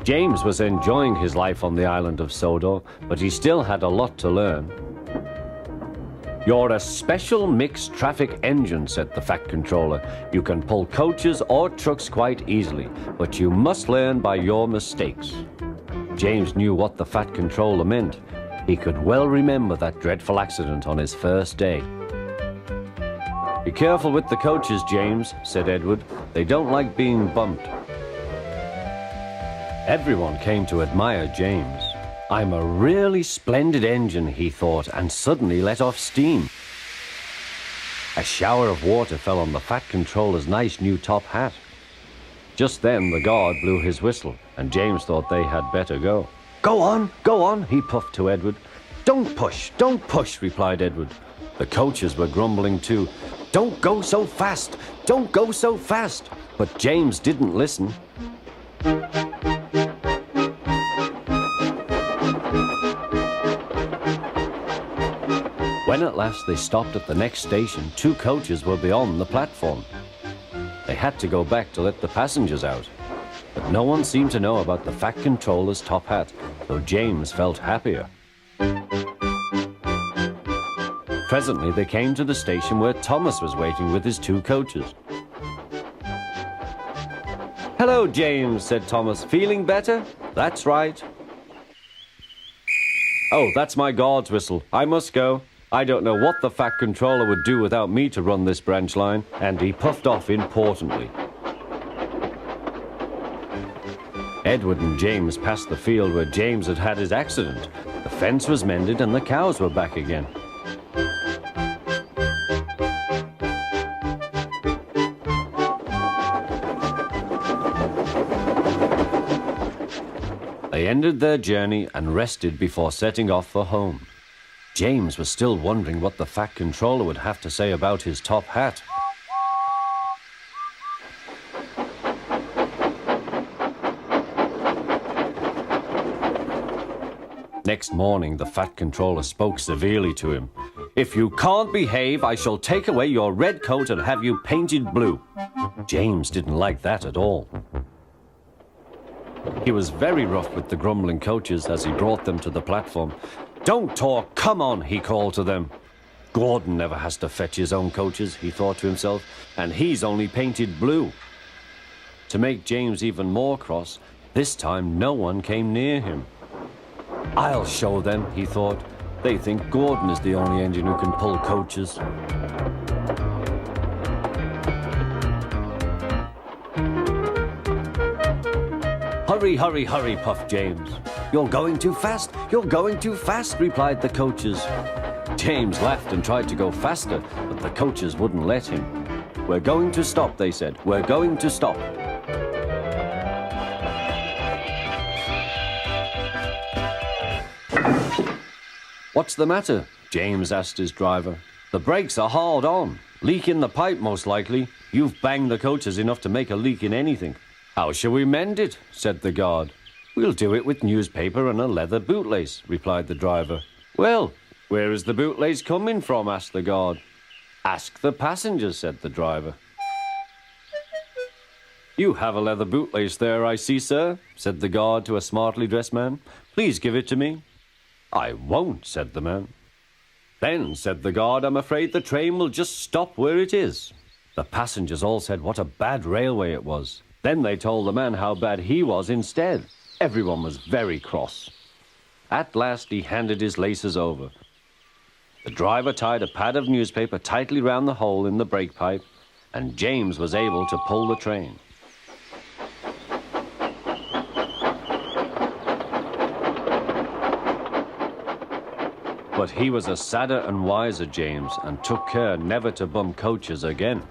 James was enjoying his life on the island of Sodor, but he still had a lot to learn. "You're a special mixed traffic engine," said the Fat Controller. "You can pull coaches or trucks quite easily, but you must learn by your mistakes." James knew what the Fat Controller meant. He could well remember that dreadful accident on his first day. "Be careful with the coaches, James," said Edward. "They don't like being bumped." Everyone came to admire James. "I'm a really splendid engine," he thought, and suddenly let off steam. A shower of water fell on the Fat Controller's nice new top hat. Just then the guard blew his whistle, and James thought they had better go. Go on," he puffed to Edward. Don't push," replied Edward. The coaches were grumbling too. Don't go so fast! But James didn't listen. When at last they stopped at the next station, 2 coaches were beyond the platform. They had to go back to let the passengers out. But no one seemed to know about the Fat Controller's top hat, though James felt happier. Presently they came to the station where Thomas was waiting with his 2 coaches. "Hello, James," said Thomas. "Feeling better?" "That's right." "Oh, that's my guard's whistle. I must go. I don't know what the Fat Controller would do without me to run this branch line," and he puffed off importantly. Edward and James passed the field where James had had his accident. The fence was mended and the cows were back again. They ended their journey and rested before setting off for home. James was still wondering what the Fat Controller would have to say about his top hat. Next morning, the Fat Controller spoke severely to him. "If you can't behave, I shall take away your red coat and have you painted blue." James didn't like that at all. He was very rough with the grumbling coaches as he brought them to the platform. "Don't talk, come on," he called to them. "Gordon never has to fetch his own coaches," he thought to himself, "and he's only painted blue." To make James even more cross, this time no one came near him. "I'll show them," he thought. "They think Gordon is the only engine who can pull coaches." Hurry, puffed James. You're going too fast, replied the coaches. James laughed and tried to go faster, but the coaches wouldn't let him. "We're going to stop," they said. "We're going to stop." "What's the matter?" James asked his driver. "The brakes are hard on. Leak in the pipe, most likely. You've banged the coaches enough to make a leak in anything." "How shall we mend it?" said the guard. "We'll do it with newspaper and a leather bootlace," replied the driver. "Well, where is the bootlace coming from?" asked the guard. "Ask the passengers," said the driver. "You have a leather bootlace there, I see, sir," said the guard to a smartly dressed man. "Please give it to me." "I won't," said the man. "Then," said the guard, "I'm afraid the train will just stop where it is." The passengers all said what a bad railway it was. Then they told the man how bad he was instead. Everyone was very cross. At last he handed his laces over. The driver tied a pad of newspaper tightly round the hole in the brake pipe, and James was able to pull the train. But he was a sadder and wiser James, and took care never to bump coaches again.